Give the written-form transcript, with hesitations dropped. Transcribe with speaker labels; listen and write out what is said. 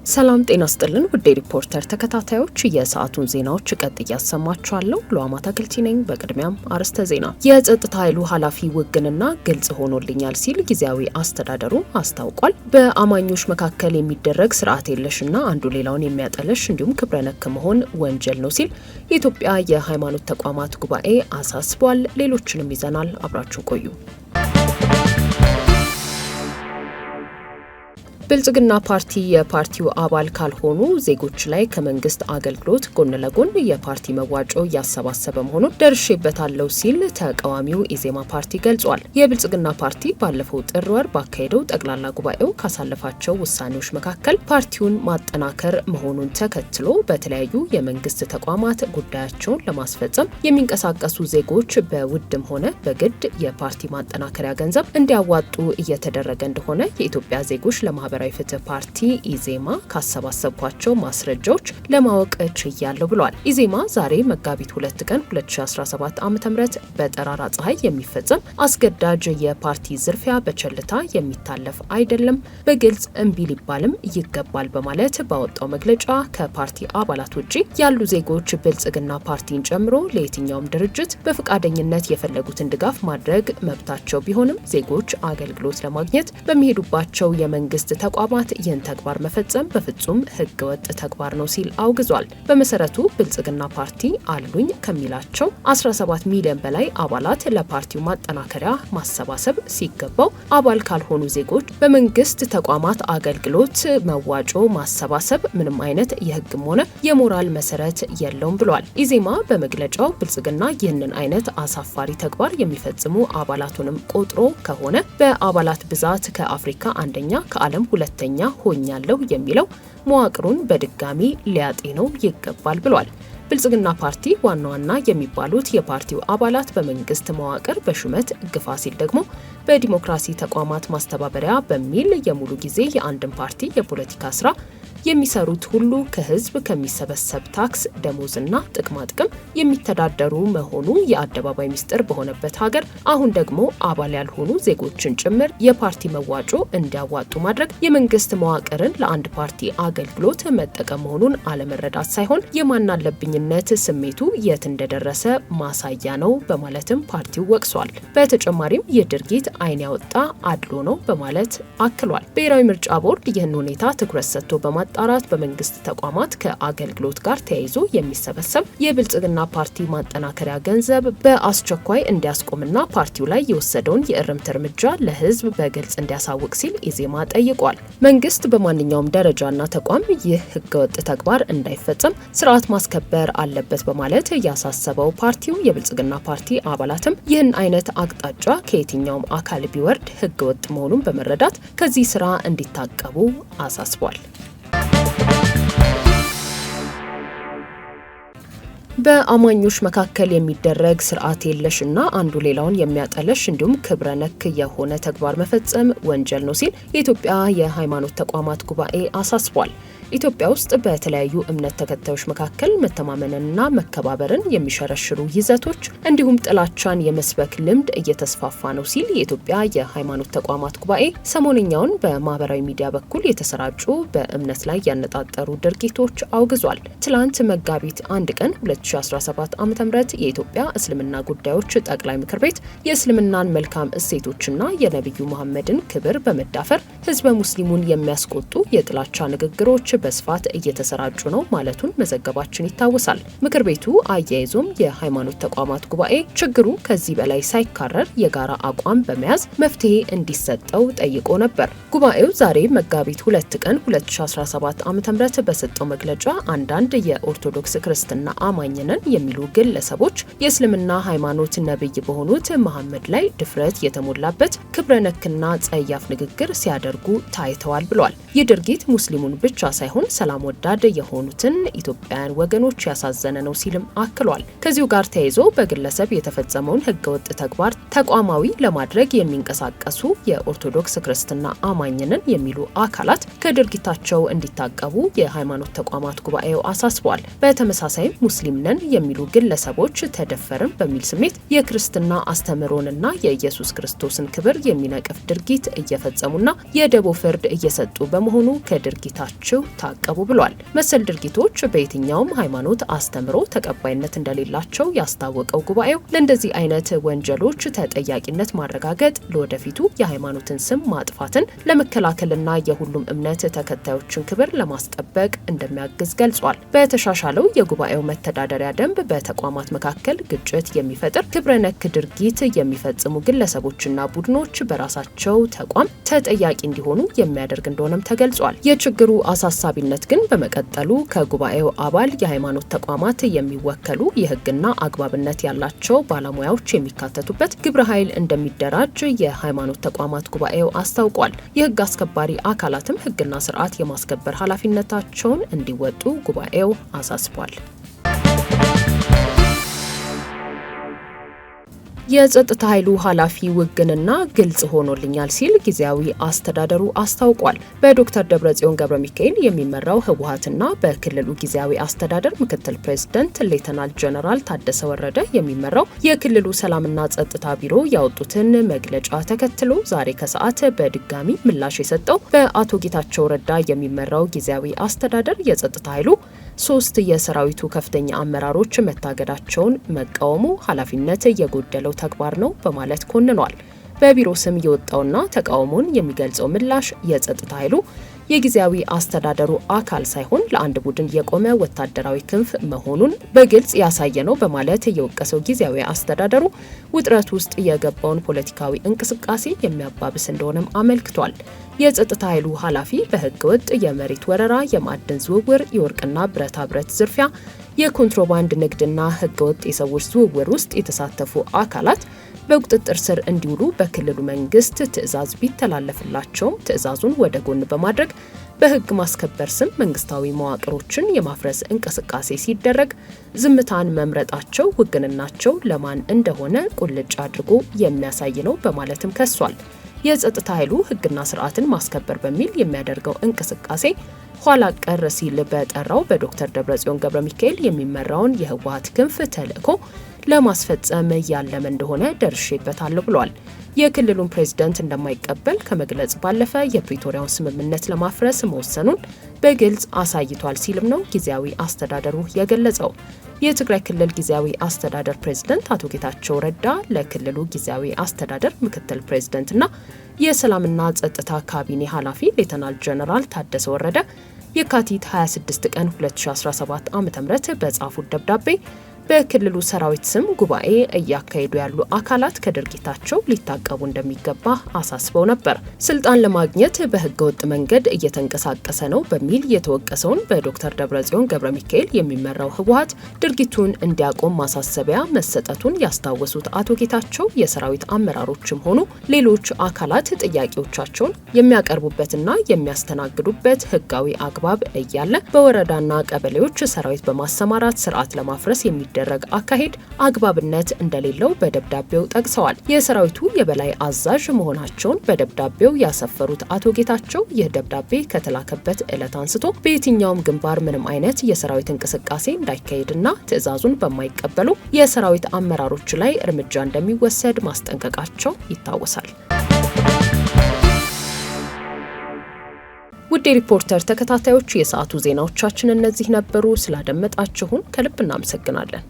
Speaker 1: ሰላም ጤና ስጥልን ውድ ሪፖርተር ተከታታዮች የሰዓቱን ዜናዎች ቀጥዬ ያሰማችኋለሁ። ሉአማ ተክልቲ ነኝ። በቅድሚያም አርዕስተ ዜና። የጸጥታ ኃይሉ ኃላፊ ውግንና ግልጽ ሆኖልኛል ሲል ጊዜያዊ አስተዳደሩ አስታውቋል። በአማኞች መካከል የሚደረግ ስርዓት የለሽና አንዱ ሌላውን የሚያጠለሽ እንዲሁም ክብረ ነክ መሆን ወንጀል ነው ሲል የኢትዮጵያ የሃይማኖት ተቋማት ጉባኤ አሳስቧል። ሌሎችንም ይዘናል። አብራችሁ ቆዩ። ብልጽግና ፓርቲ የፓርቲው አባል ካልሆኑ ዜጎች ላይ ከመንግስት አገልግሎት ጎን ለጎን የፓርቲ መዋጮ እያሰባሰበ መሆኑን ደርሼበታለሁ ሲል ተቃዋሚው ኢዜማ ፓርቲ ገልጿል። የብልጽግና ፓርቲ ባለፈው ጥር ወር ባካሄደው ጠቅላላ ጉባኤው ካሳለፋቸው ውሳኔዎች መካከል ፓርቲውን ማጠናከር መሆኑን ተከትሎ በተለያዩ የመንግስት ተቋማት ጉዳያቸውን ለማስፈጸም የሚንቀሳቀሱ ዜጎች በውድም ሆነ በግድ የፓርቲ ማጠናከሪያ ገንዘብ እንዲያዋጡ እየተደረገ እንደሆነ የኢትዮጵያ ዜጎች ለማህበራዊ ፍትህ ፓርቲ ኢዜማ ካሰባሰብኳቸው ማስረጃዎች ለማወቅ ችያለሁ ብሏል። ኢዜማ ዛሬ መጋቢት 2 ቀን 2017 ዓ.ም በጠራራ ፀሐይ የሚፈጸም አስገዳጅ የፓርቲ ዝርፊያ በቸልታ የሚታለፍ አይደለም፣ በግልጽ እምቢ ሊባልም ይገባል በማለት ባወጣው መግለጫ ከፓርቲ አባላት ውጪ ያሉ ዜጎች ብልጽግና ፓርቲን ጨምሮ ለየትኛውም ድርጅት በፈቃደኝነት የፈለጉትን ድጋፍ ማድረግ መብታቸው ቢሆንም ዜጎች አገልግሎት ለማግኘት በሚሄዱባቸው የመንግስት ተቋማት ይህን ተግባር መፈጸም በፍጹም ህገወጥ ተግባር ነው ሲል አውግዟል። በመሰረቱ ብልጽግና ፓርቲ አሉኝ ከሚላቸው 17 ሚሊዮን በላይ አባላት ለፓርቲው ማጠናከሪያ ማሰባሰብ ሲገባው አባል ካልሆኑ ዜጎች በመንግስት ተቋማት አገልግሎት መዋጮ ማሰባሰብ ምንም አይነት የህግም ሆነ የሞራል መሰረት የለውም ብሏል። ኢዜማ በመግለጫው ብልጽግና ይህንን አይነት አሳፋሪ ተግባር የሚፈጽሙ አባላቱንም ቆጥሮ ከሆነ በአባላት ብዛት ከአፍሪካ አንደኛ ከዓለም ሁለተኛ ሆኛለሁ የሚለው መዋቅሩን በድጋሚ ሊያጤነው ይገባል ብሏል። ብልጽግና ፓርቲ ዋና ዋና የሚባሉት የፓርቲው አባላት በመንግስት መዋቅር በሹመት ግፋ ሲል ደግሞ በዲሞክራሲ ተቋማት ማስተባበሪያ በሚል የሙሉ ጊዜ የአንድን ፓርቲ የፖለቲካ ስራ የሚሰሩት ሁሉ ከህዝብ ከሚሰበሰብ ታክስ ደሞዝና ጥቅማጥቅም የሚተዳደሩ መሆኑ የአደባባይ ሚስጥር በሆነበት ሀገር አሁን ደግሞ አባል ያልሆኑ ዜጎችን ጭምር የፓርቲ መዋጮ እንዲያዋጡ ማድረግ የመንግስት መዋቅርን ለአንድ ፓርቲ አገልግሎት መጠቀም መሆኑን አለመረዳት ሳይሆን የማናለብኝነት ስሜቱ የት እንደደረሰ ማሳያ ነው በማለትም ፓርቲው ወቅሷል። በተጨማሪም ይህ ድርጊት ዓይን ያወጣ አድሎ ነው በማለት አክሏል። ብሔራዊ ምርጫ ቦርድ ይህን ሁኔታ ትኩረት ሰጥቶ ጣራት በመንግስት ተቋማት ከአገልግሎት ጋር ተያይዞ የሚሰበሰብ የብልጽግና ፓርቲ ማጠናከሪያ ገንዘብ በአስቸኳይ እንዲያስቆምና ፓርቲው ላይ የወሰደውን የእርምት እርምጃ ለህዝብ በግልጽ እንዲያሳውቅ ሲል ኢዜማ ጠይቋል። መንግስት በማንኛውም ደረጃና ተቋም ይህ ህገወጥ ተግባር እንዳይፈጸም ስርዓት ማስከበር አለበት በማለት ያሳሰበው ፓርቲው የብልጽግና ፓርቲ አባላትም ይህን አይነት አቅጣጫ ከየትኛውም አካል ቢወርድ ህገወጥ መሆኑን በመረዳት ከዚህ ስራ እንዲታቀቡ አሳስቧል። በአማኞች መካከል የሚደረግ ስርዓት የለሽና አንዱ ሌላውን የሚያጠለሽ እንዲሁም ክብረ ነክ የሆነ ተግባር መፈጸም ወንጀል ነው ሲል የኢትዮጵያ የሃይማኖት ተቋማት ጉባኤ አሳስቧል። ኢትዮጵያ ውስጥ በተለያዩ እምነት ተከታዮች መካከል መተማመንንና መከባበርን የሚሸረሽሩ ይዘቶች እንዲሁም ጥላቻን የመስበክ ልምድ እየተስፋፋ ነው ሲል የኢትዮጵያ የሃይማኖት ተቋማት ጉባኤ ሰሞንኛውን በማህበራዊ ሚዲያ በኩል የተሰራጩ በእምነት ላይ ያነጣጠሩ ድርጊቶች አውግዟል። ትላንት መጋቢት 1 ቀን 2017 ዓ.ም የኢትዮጵያ እስልምና ጉዳዮች ጠቅላይ ምክር ቤት የእስልምናን መልካም እሴቶችና የነቢዩ መሐመድን ክብር በመዳፈር ህዝበ ሙስሊሙን የሚያስቆጡ የጥላቻ ንግግሮች በስፋት እየተሰራጩ ነው ማለቱን መዘገባችን ይታወሳል። ምክር ቤቱ አያይዞም የሃይማኖት ተቋማት ጉባኤ ችግሩ ከዚህ በላይ ሳይካረር የጋራ አቋም በመያዝ መፍትሄ እንዲሰጠው ጠይቆ ነበር። ጉባኤው ዛሬ መጋቢት 2 ቀን 2017 ዓ.ም በሰጠው መግለጫ አንዳንድ የኦርቶዶክስ ክርስትና አማኝ ነን የሚሉ ግለሰቦች የእስልምና ሃይማኖት ነብይ በሆኑት መሐመድ ላይ ድፍረት የተሞላበት ክብረ ነክና ጸያፍ ንግግር ሲያደርጉ ታይተዋል ብሏል። ይህ ድርጊት ሙስሊሙን ብቻ ሳይሆን ሰላም ወዳድ የሆኑትን ኢትዮጵያውያን ወገኖች ያሳዘነ ነው ሲልም አክሏል። ከዚሁ ጋር ተያይዞ በግለሰብ የተፈጸመውን ህገወጥ ተግባር ተቋማዊ ለማድረግ የሚንቀሳቀሱ የኦርቶዶክስ ክርስትና አማኝነን የሚሉ አካላት ከድርጊታቸው እንዲታቀቡ የሃይማኖት ተቋማት ጉባኤው አሳስቧል። በተመሳሳይ ሙስሊም ነን የሚሉ ግለሰቦች ተደፈርን በሚል ስሜት የክርስትና አስተምህሮንና የኢየሱስ ክርስቶስን ክብር የሚነቅፍ ድርጊት እየፈጸሙና የደቦ ፍርድ እየሰጡ በመሆኑ ከድርጊታቸው ታቀቡ ብሏል። መሰል ድርጊቶች በየትኛውም ሃይማኖት አስተምህሮ ተቀባይነት እንደሌላቸው ያስታወቀው ጉባኤው ለእንደዚህ አይነት ወንጀሎች ተጠያቂነት ማረጋገጥ ለወደፊቱ የሃይማኖትን ስም ማጥፋትን ለመከላከልና የሁሉም እምነት ተከታዮችን ክብር ለማስጠበቅ እንደሚያግዝ ገልጿል። በተሻሻለው የጉባኤው መተዳደሪያ ደንብ በተቋማት መካከል ግጭት የሚፈጥር ክብረ ነክ ድርጊት የሚፈጽሙ ግለሰቦችና ቡድኖች በራሳቸው ተቋም ተጠያቂ እንዲሆኑ የሚያደርግ እንደሆነም ተገልጿል። የችግሩ አሳሳቢነት ግን በመቀጠሉ ከጉባኤው አባል የሃይማኖት ተቋማት የሚወከሉ የህግና አግባብነት ያላቸው ባለሙያዎች የሚካተቱበት ግብረ ኃይል እንደሚደራጅ የሃይማኖት ተቋማት ጉባኤው አስታውቋል። የህግ አስከባሪ አካላትም ህግና ስርዓት የማስከበር ኃላፊነታቸውን እንዲወጡ ጉባኤው አሳስቧል። የጸጥታ ኃይሉ ኃላፊ ውግንና ግልጽ ሆኖልኛል ሲል ጊዜያዊ አስተዳደሩ አስታውቋል። በዶክተር ደብረጽዮን ገብረ ሚካኤል የሚመራው ህወሓትና በክልሉ ጊዜያዊ አስተዳደር ምክትል ፕሬዝዳንት ሌተናል ጀነራል ታደሰ ወረደ የሚመራው የክልሉ ሰላምና ጸጥታ ቢሮ ያወጡትን መግለጫ ተከትሎ ዛሬ ከሰዓት በድጋሚ ምላሽ የሰጠው በአቶ ጌታቸው ረዳ የሚመራው ጊዜያዊ አስተዳደር የጸጥታ ኃይሉ 3 የሰራዊቱ ከፍተኛ አመራሮች መታገዳቸውን መቃወሙ ኃላፊነት የጎደለው ተግባር ነው በማለት ኮንኗል። በቢሮ ስም የወጣውና ተቃውሞን የሚገልጸው ምላሽ የጸጥታ ኃይሉ የጊዜያዊ አስተዳደሩ አካል ሳይሆን ለአንድ ቡድን የቆመ ወታደራዊ ክንፍ መሆኑን በግልጽ ያሳየ ነው በማለት የወቀሰው ጊዜያዊ አስተዳደሩ ውጥረት ውስጥ የገባውን ፖለቲካዊ እንቅስቃሴ የሚያባብስ እንደሆነም አመልክቷል። የጸጥታ ኃይሉ ኃላፊ በህገ ወጥ የመሬት ወረራ፣ የማዕድን ዝውውር፣ የወርቅና ብረታ ብረት ዝርፊያ፣ የኮንትሮባንድ ንግድና ህገ ወጥ የሰዎች ዝውውር ውስጥ የተሳተፉ አካላት በቁጥጥር ስር እንዲውሉ በክልሉ መንግስት ትዕዛዝ ቢተላለፍላቸውም ትዕዛዙን ወደ ጎን በማድረግ በህግ ማስከበር ስም መንግስታዊ መዋቅሮችን የማፍረስ እንቅስቃሴ ሲደረግ ዝምታን መምረጣቸው ውግንናቸው ለማን እንደሆነ ቁልጭ አድርጎ የሚያሳይ ነው በማለትም ከሷል። የጸጥታ ኃይሉ ህግና ስርዓትን ማስከበር በሚል የሚያደርገው እንቅስቃሴ ኋላ ቀር ሲል በጠራው በዶክተር ደብረጽዮን ገብረ ሚካኤል የሚመራውን የህወሓት ክንፍ ተልዕኮ ለማስፈጸም ያለመ እንደሆነ ደርሼበታለሁ ብሏል። የክልሉን ፕሬዝዳንት እንደማይቀበል ከመግለጽ ባለፈ የፕሪቶሪያውን ስምምነት ለማፍረስ መወሰኑን በግልጽ አሳይቷል ሲልም ነው ጊዜያዊ አስተዳደሩ የገለጸው። የትግራይ ክልል ጊዜያዊ አስተዳደር ፕሬዝዳንት አቶ ጌታቸው ረዳ ለክልሉ ጊዜያዊ አስተዳደር ምክትል ፕሬዝዳንትና የሰላምና ጸጥታ ካቢኔ ኃላፊ ሌተናል ጀነራል ታደሰ ወረደ የካቲት 26 ቀን 2017 ዓ.ም በጻፉት ደብዳቤ በክልሉ ሰራዊት ስም ጉባኤ እያካሄዱ ያሉ አካላት ከድርጊታቸው ሊታቀቡ እንደሚገባ አሳስበው ነበር። ስልጣን ለማግኘት በህገወጥ መንገድ እየተንቀሳቀሰ ነው በሚል የተወቀሰውን በዶክተር ደብረጽዮን ገብረ ሚካኤል የሚመራው ህወሓት ድርጊቱን እንዲያቆም ማሳሰቢያ መሰጠቱን ያስታወሱት አቶ ጌታቸው የሰራዊት አመራሮችም ሆኑ ሌሎች አካላት ጥያቄዎቻቸውን የሚያቀርቡበትና የሚያስተናግዱበት ህጋዊ አግባብ እያለ በወረዳና ቀበሌዎች ሰራዊት በማሰማራት ስርዓት ለማፍረስ የሚደረግ አካሄድ አግባብነት እንደሌለው በደብዳቤው ጠቅሰዋል። የሰራዊቱ የበላይ አዛዥ መሆናቸውን በደብዳቤው ያሰፈሩት አቶ ጌታቸው ይህ ደብዳቤ ከተላከበት ዕለት አንስቶ በየትኛውም ግንባር ምንም አይነት የሰራዊት እንቅስቃሴ እንዳይካሄድና ትዕዛዙን በማይቀበሉ የሰራዊት አመራሮች ላይ እርምጃ እንደሚወሰድ ማስጠንቀቃቸው ይታወሳል። ውድ ሪፖርተር ተከታታዮች የሰዓቱ ዜናዎቻችን እነዚህ ነበሩ። ስላደመጣችሁን ከልብ እናመሰግናለን።